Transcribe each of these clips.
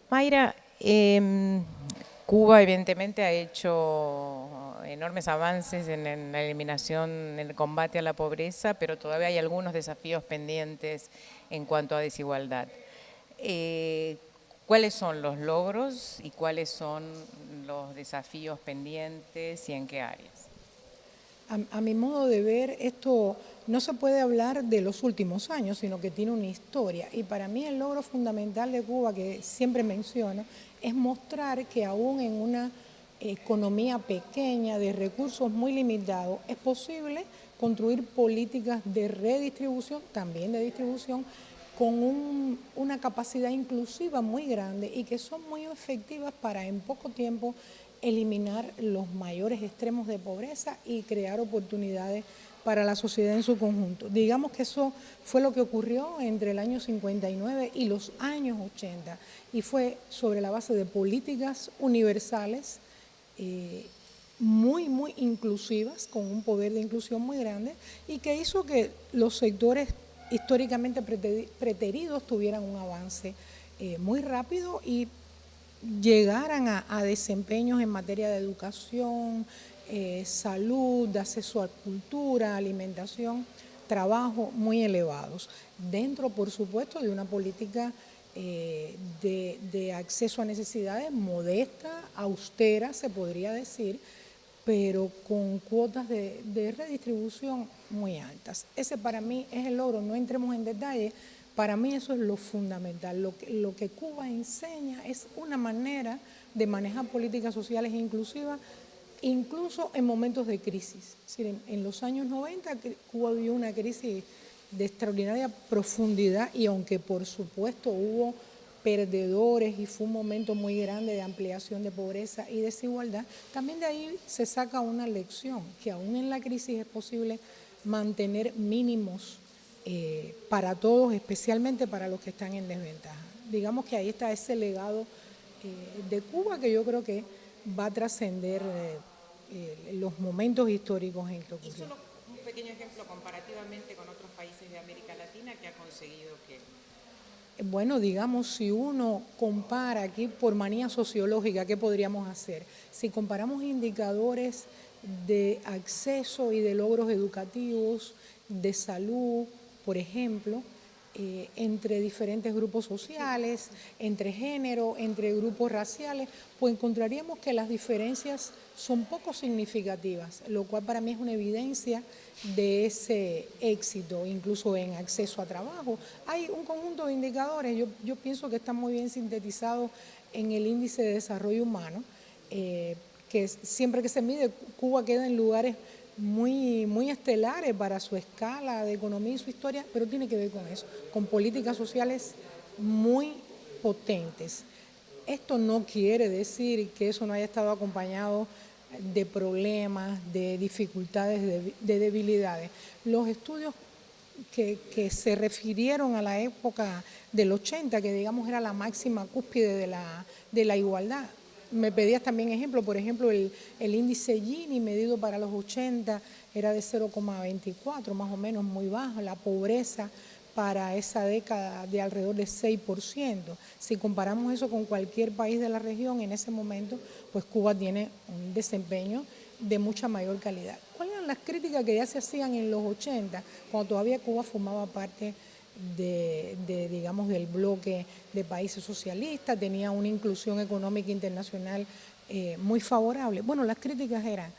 Mayra, Cuba evidentemente ha hecho enormes avances en la eliminación, en el combate a la pobreza, pero todavía hay algunos desafíos pendientes en cuanto a desigualdad. Eh, ¿Cuáles son los logros y cuáles son los desafíos pendientes y en qué áreas? A mi modo de ver, esto no se puede hablar de los últimos años, sino que tiene una historia. Y para mí el logro fundamental de Cuba, que siempre menciono, es mostrar que aún en una economía pequeña, de recursos muy limitados, es posible construir políticas de redistribución, también de distribución, con una capacidad inclusiva muy grande y que son muy efectivas para en poco tiempo eliminar los mayores extremos de pobreza y crear oportunidades para la sociedad en su conjunto. Digamos que eso fue lo que ocurrió entre el año 59 y los años 80 y fue sobre la base de políticas universales muy inclusivas, con un poder de inclusión muy grande y que hizo que los sectores históricamente preteridos tuvieran un avance muy rápido y llegaran a desempeños en materia de educación, salud, de acceso a cultura, alimentación, trabajo muy elevados. Dentro, por supuesto, de una política de acceso a necesidades modesta, austera, se podría decir, pero con cuotas de redistribución muy altas. Ese para mí es el logro, no entremos en detalle, para mí eso es lo fundamental. Lo que Cuba enseña es una manera de manejar políticas sociales inclusivas, incluso en momentos de crisis. Es decir, en los años 90 Cuba vivió una crisis de extraordinaria profundidad y aunque por supuesto hubo perdedores y fue un momento muy grande de ampliación de pobreza y desigualdad, también de ahí se saca una lección, que aún en la crisis es posible mantener mínimos para todos, especialmente para los que están en desventaja. Digamos que ahí está ese legado de Cuba que yo creo que va a trascender los momentos históricos en que ocurrió. Y solo un pequeño ejemplo comparativamente con otros países de América Latina que ha conseguido que... Bueno, digamos, si uno compara aquí por manía sociológica, ¿qué podríamos hacer? Si comparamos indicadores de acceso y de logros educativos, de salud, por ejemplo, entre diferentes grupos sociales, entre género, entre grupos raciales, pues encontraríamos que las diferencias son poco significativas, lo cual para mí es una evidencia de ese éxito, incluso en acceso a trabajo. Hay un conjunto de indicadores, yo pienso que están muy bien sintetizados en el índice de desarrollo humano, que siempre que se mide, Cuba queda en lugares muy estelares para su escala de economía y su historia, pero tiene que ver con eso, con políticas sociales muy potentes. Esto no quiere decir que eso no haya estado acompañado de problemas, de dificultades, de debilidades. Los estudios que se refirieron a la época del 80, que digamos era la máxima cúspide de la igualdad. Me pedías también ejemplo, por ejemplo, el índice Gini medido para los 80 era de 0,24, más o menos muy bajo, la pobreza para esa década de alrededor de 6%. Si comparamos eso con cualquier país de la región en ese momento, pues Cuba tiene un desempeño de mucha mayor calidad. ¿Cuáles eran las críticas que ya se hacían en los 80, cuando todavía Cuba formaba parte digamos, del bloque de países socialistas, tenía una inclusión económica internacional muy favorable? Bueno, las críticas eran,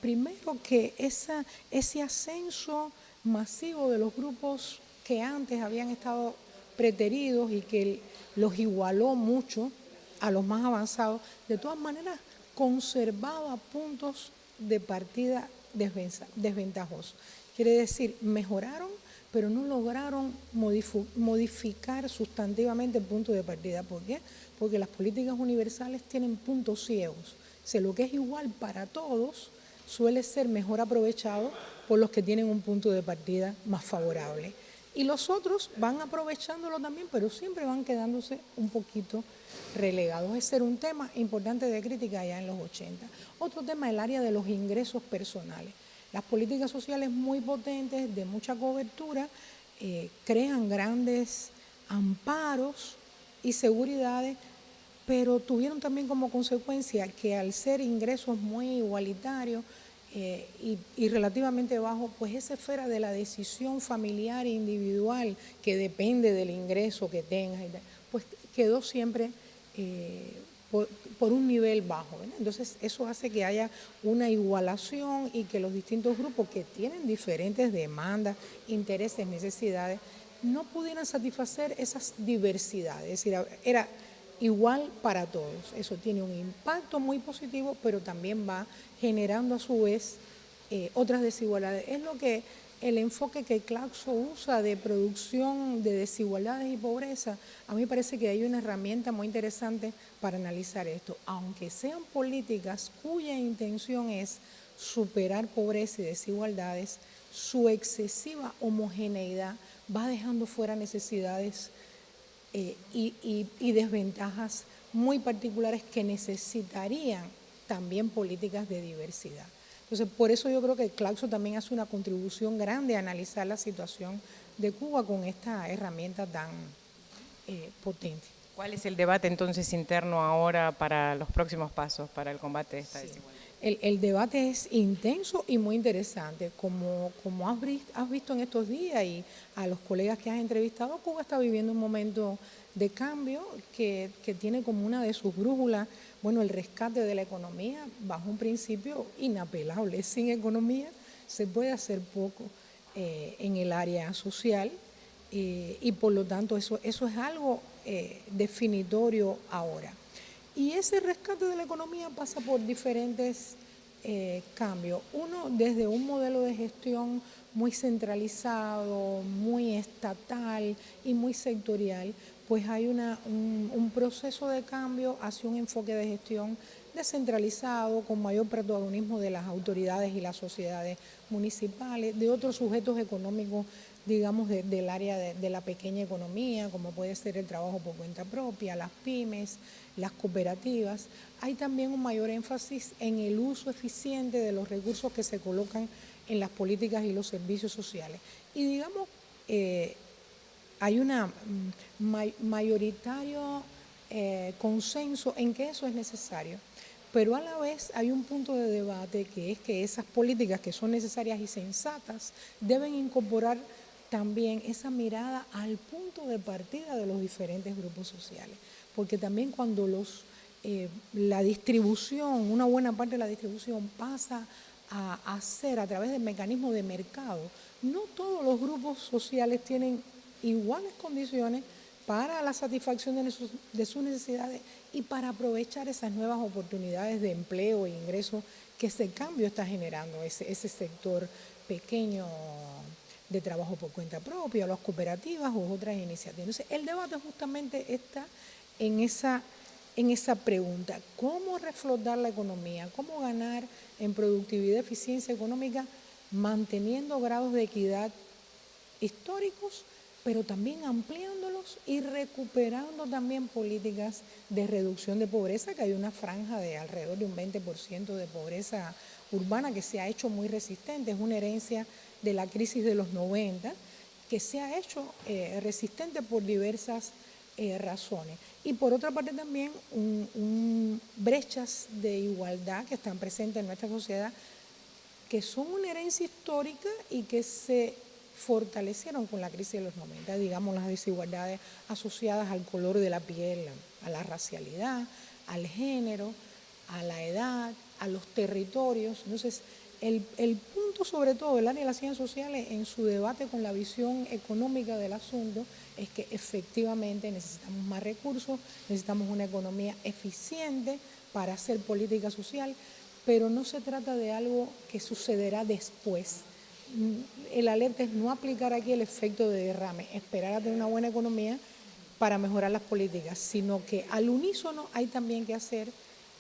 primero, que ese ascenso masivo de los grupos que antes habían estado preteridos y que los igualó mucho a los más avanzados, de todas maneras conservaba puntos de partida desventajosos. Quiere decir, mejoraron, pero no lograron modificar sustantivamente el punto de partida. ¿Por qué? Porque las políticas universales tienen puntos ciegos. O sea, lo que es igual para todos suele ser mejor aprovechado por los que tienen un punto de partida más favorable. Y los otros van aprovechándolo también, pero siempre van quedándose un poquito relegados. Ese era un tema importante de crítica ya en los 80. Otro tema, el área de los ingresos personales. Las políticas sociales muy potentes, de mucha cobertura, crean grandes amparos y seguridades, pero tuvieron también como consecuencia que al ser ingresos muy igualitarios y relativamente bajos, pues esa esfera de la decisión familiar e individual que depende del ingreso que tengas, pues quedó siempre por un nivel bajo, ¿verdad? Entonces eso hace que haya una igualación y que los distintos grupos que tienen diferentes demandas, intereses, necesidades, no pudieran satisfacer esas diversidades. Es decir, era igual para todos. Eso tiene un impacto muy positivo, pero también va generando a su vez otras desigualdades. Es lo que el enfoque que Claxo usa de producción de desigualdades y pobreza, a mí me parece que hay una herramienta muy interesante para analizar esto. Aunque sean políticas cuya intención es superar pobreza y desigualdades, su excesiva homogeneidad va dejando fuera necesidades y desventajas muy particulares que necesitarían también políticas de diversidad. Entonces, por eso yo creo que Claxo también hace una contribución grande a analizar la situación de Cuba con esta herramienta tan potente. ¿Cuál es el debate entonces interno ahora para los próximos pasos para el combate de esta desigualdad? El debate es intenso y muy interesante. Como has visto en estos días y a los colegas que has entrevistado, Cuba está viviendo un momento de cambio que tiene como una de sus brújulas, bueno, el rescate de la economía bajo un principio inapelable. Sin economía se puede hacer poco en el área social y por lo tanto eso es algo definitorio ahora. Y ese rescate de la economía pasa por diferentes cambios. Uno, desde un modelo de gestión muy centralizado, muy estatal y muy sectorial, pues hay un proceso de cambio hacia un enfoque de gestión descentralizado, con mayor protagonismo de las autoridades y las sociedades municipales, de otros sujetos económicos, digamos, del área de la pequeña economía, como puede ser el trabajo por cuenta propia, las pymes, las cooperativas. Hay también un mayor énfasis en el uso eficiente de los recursos que se colocan en las políticas y los servicios sociales. Y digamos, hay un mayoritario consenso en que eso es necesario, pero a la vez hay un punto de debate que es que esas políticas que son necesarias y sensatas deben incorporar también esa mirada al punto de partida de los diferentes grupos sociales, porque también cuando la distribución, una buena parte de la distribución pasa a hacer a través del mecanismo de mercado, no todos los grupos sociales tienen iguales condiciones para la satisfacción de sus necesidades y para aprovechar esas nuevas oportunidades de empleo e ingreso que ese cambio está generando, ese sector pequeño de trabajo por cuenta propia, las cooperativas u otras iniciativas. Entonces, el debate justamente está en esa pregunta: ¿cómo reflotar la economía? ¿Cómo ganar en productividad y eficiencia económica manteniendo grados de equidad históricos, pero también ampliándolos y recuperando también políticas de reducción de pobreza, que hay una franja de alrededor de un 20% de pobreza urbana que se ha hecho muy resistente? Es una herencia de la crisis de los 90 que se ha hecho resistente por diversas razones. Y por otra parte también brechas de igualdad que están presentes en nuestra sociedad, que son una herencia histórica y que se fortalecieron con la crisis de los 90, digamos, las desigualdades asociadas al color de la piel, a la racialidad, al género, a la edad, a los territorios. Entonces, el punto sobre todo del área de las ciencias sociales en su debate con la visión económica del asunto es que efectivamente necesitamos más recursos, necesitamos una economía eficiente para hacer política social, pero no se trata de algo que sucederá después. El alerta es no aplicar aquí el efecto de derrame, esperar a tener una buena economía para mejorar las políticas, sino que al unísono hay también que hacer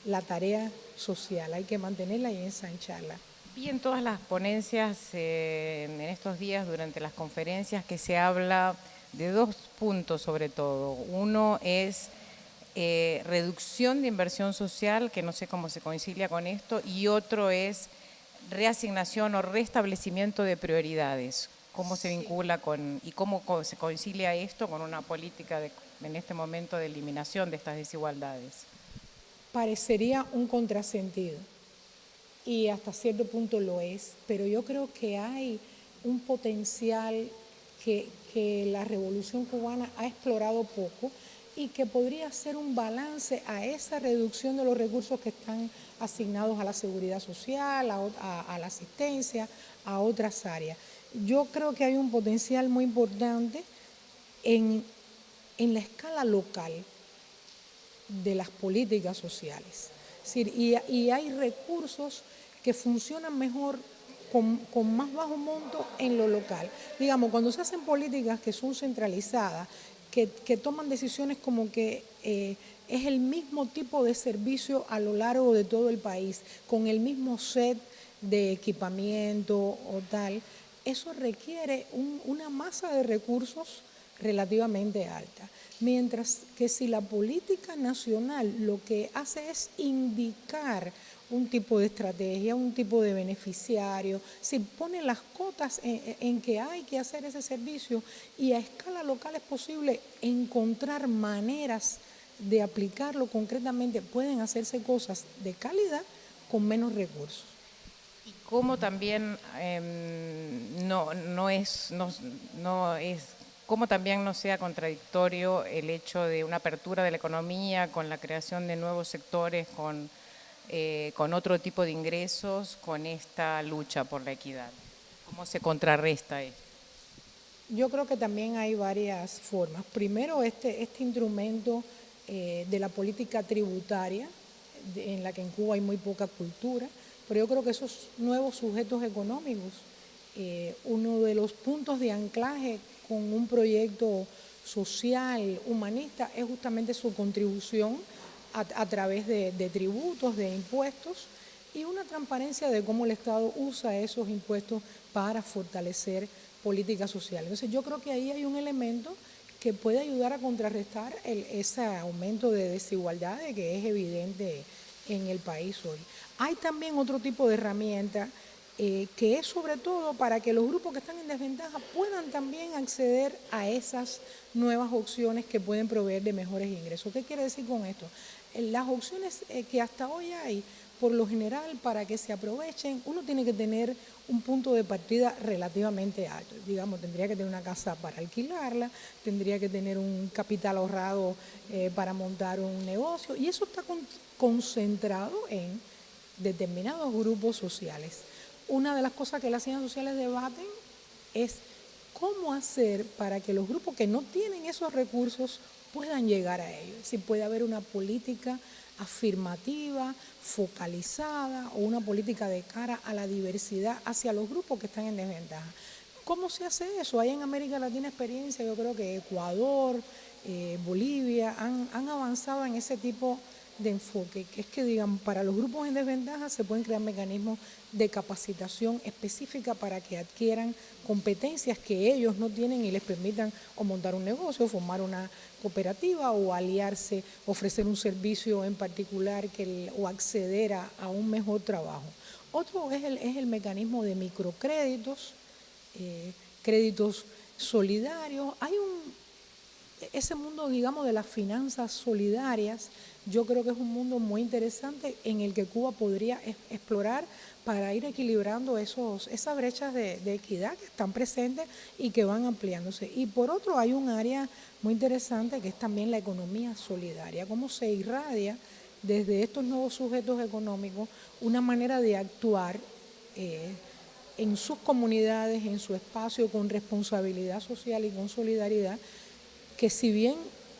la tarea social, hay que mantenerla y ensancharla. Y en todas las ponencias, en estos días, durante las conferencias, que se habla de dos puntos sobre todo. Uno es reducción de inversión social, que no sé cómo se concilia con esto, y otro es reasignación o restablecimiento de prioridades. ¿Cómo se vincula con y cómo se concilia esto con una política en este momento de eliminación de estas desigualdades? Parecería un contrasentido y hasta cierto punto lo es, pero yo creo que hay un potencial que la Revolución Cubana ha explorado poco y que podría ser un balance a esa reducción de los recursos que están asignados a la seguridad social, a la asistencia, a otras áreas. Yo creo que hay un potencial muy importante en, en la escala local de las políticas sociales. Es decir, y hay recursos que funcionan mejor con más bajo monto en lo local. Digamos, cuando se hacen políticas que son centralizadas, que toman decisiones como que es el mismo tipo de servicio a lo largo de todo el país, con el mismo set de equipamiento o tal, eso requiere una masa de recursos relativamente alta. Mientras que si la política nacional lo que hace es indicar un tipo de estrategia, un tipo de beneficiario, si pone las cotas en que hay que hacer ese servicio y a escala local es posible encontrar maneras de aplicarlo concretamente, pueden hacerse cosas de calidad con menos recursos. Y cómo también cómo también no sea contradictorio el hecho de una apertura de la economía con la creación de nuevos sectores, con otro tipo de ingresos, con esta lucha por la equidad. ¿Cómo se contrarresta esto? Yo creo que también hay varias formas. Primero, este instrumento de la política tributaria, en la que en Cuba hay muy poca cultura, pero yo creo que esos nuevos sujetos económicos, uno de los puntos de anclaje con un proyecto social, humanista, es justamente su contribución a través de tributos, de impuestos, y una transparencia de cómo el Estado usa esos impuestos para fortalecer políticas sociales. Entonces yo creo que ahí hay un elemento que puede ayudar a contrarrestar ese aumento de desigualdades que es evidente en el país hoy. Hay también otro tipo de herramienta que es sobre todo para que los grupos que están en desventaja puedan también acceder a esas nuevas opciones que pueden proveer de mejores ingresos. ¿Qué quiere decir con esto? Las opciones que hasta hoy hay, por lo general, para que se aprovechen, uno tiene que tener un punto de partida relativamente alto. Digamos, tendría que tener una casa para alquilarla, tendría que tener un capital ahorrado para montar un negocio, y eso está concentrado en determinados grupos sociales. Una de las cosas que las ciencias sociales debaten es cómo hacer para que los grupos que no tienen esos recursos puedan llegar a ellos. Si puede haber una política afirmativa, focalizada o una política de cara a la diversidad hacia los grupos que están en desventaja. ¿Cómo se hace eso? Hay en América Latina experiencia, yo creo que Ecuador, Bolivia han avanzado en ese tipo de enfoque, que es que, digamos, para los grupos en desventaja se pueden crear mecanismos de capacitación específica para que adquieran competencias que ellos no tienen y les permitan o montar un negocio, o formar una cooperativa o aliarse, ofrecer un servicio en particular o acceder a un mejor trabajo. Otro es el mecanismo de microcréditos, créditos solidarios. Ese mundo, digamos, de las finanzas solidarias, yo creo que es un mundo muy interesante en el que Cuba podría explorar para ir equilibrando esas brechas de equidad que están presentes y que van ampliándose. Y por otro, hay un área muy interesante que es también la economía solidaria, cómo se irradia desde estos nuevos sujetos económicos una manera de actuar en sus comunidades, en su espacio, con responsabilidad social y con solidaridad, que si bien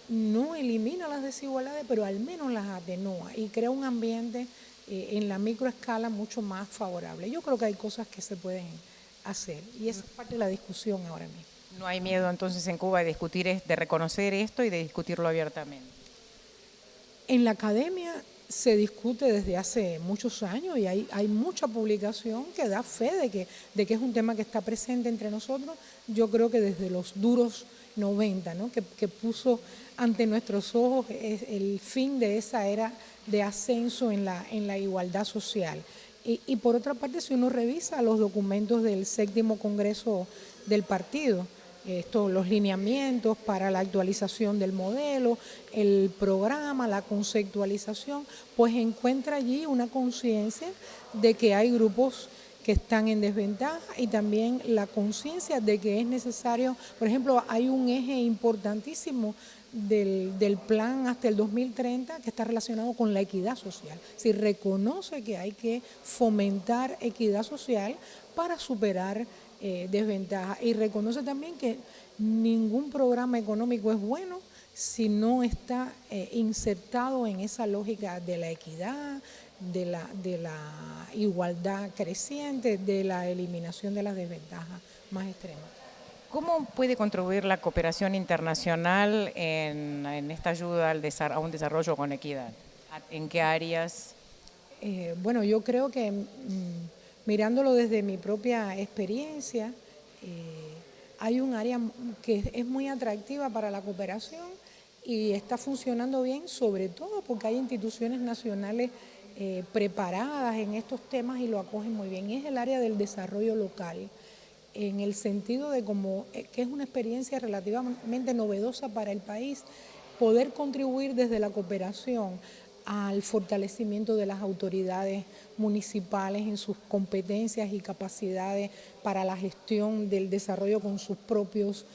no elimina las desigualdades, pero al menos las atenúa y crea un ambiente en la microescala mucho más favorable. Yo creo que hay cosas que se pueden hacer y esa es parte de la discusión ahora mismo. No hay miedo entonces en Cuba de discutir, de reconocer esto y de discutirlo abiertamente. En la academia se discute desde hace muchos años y hay mucha publicación que da fe de que es un tema que está presente entre nosotros. Yo creo que desde los duros 90, ¿no? que puso ante nuestros ojos el fin de esa era de ascenso en la igualdad social. Y por otra parte, si uno revisa los documentos del 7º Congreso del partido, los lineamientos para la actualización del modelo, el programa, la conceptualización, pues encuentra allí una conciencia de que hay grupos que están en desventaja y también la conciencia de que es necesario, por ejemplo, hay un eje importantísimo del plan hasta el 2030 que está relacionado con la equidad social. Si reconoce que hay que fomentar equidad social para superar desventajas y reconoce también que ningún programa económico es bueno si no está insertado en esa lógica de la equidad, de la igualdad creciente, de la eliminación de las desventajas más extremas. ¿Cómo puede contribuir la cooperación internacional en esta ayuda a un desarrollo con equidad? ¿En qué áreas? Bueno, yo creo que mirándolo desde mi propia experiencia, hay un área que es muy atractiva para la cooperación y está funcionando bien, sobre todo porque hay instituciones nacionales preparadas en estos temas y lo acogen muy bien. Y es el área del desarrollo local, en el sentido de que es una experiencia relativamente novedosa para el país, poder contribuir desde la cooperación al fortalecimiento de las autoridades municipales en sus competencias y capacidades para la gestión del desarrollo con sus propios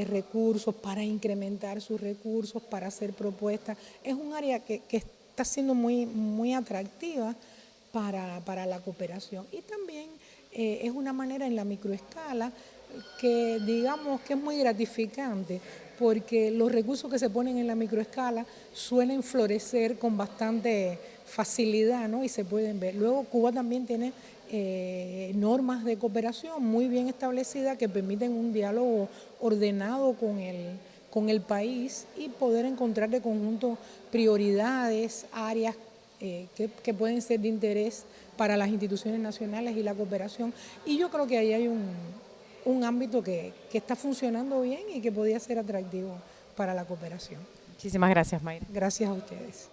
recursos, para incrementar sus recursos, para hacer propuestas. Es un área que está siendo muy atractiva para la cooperación y también es una manera en la microescala que digamos que es muy gratificante porque los recursos que se ponen en la microescala suelen florecer con bastante facilidad, ¿no? Y se pueden ver. Luego Cuba también tiene normas de cooperación muy bien establecidas que permiten un diálogo ordenado con el país y poder encontrar de conjunto prioridades, áreas que pueden ser de interés para las instituciones nacionales y la cooperación. Y yo creo que ahí hay un ámbito que está funcionando bien y que podría ser atractivo para la cooperación. Muchísimas gracias, Mayra. Gracias a ustedes.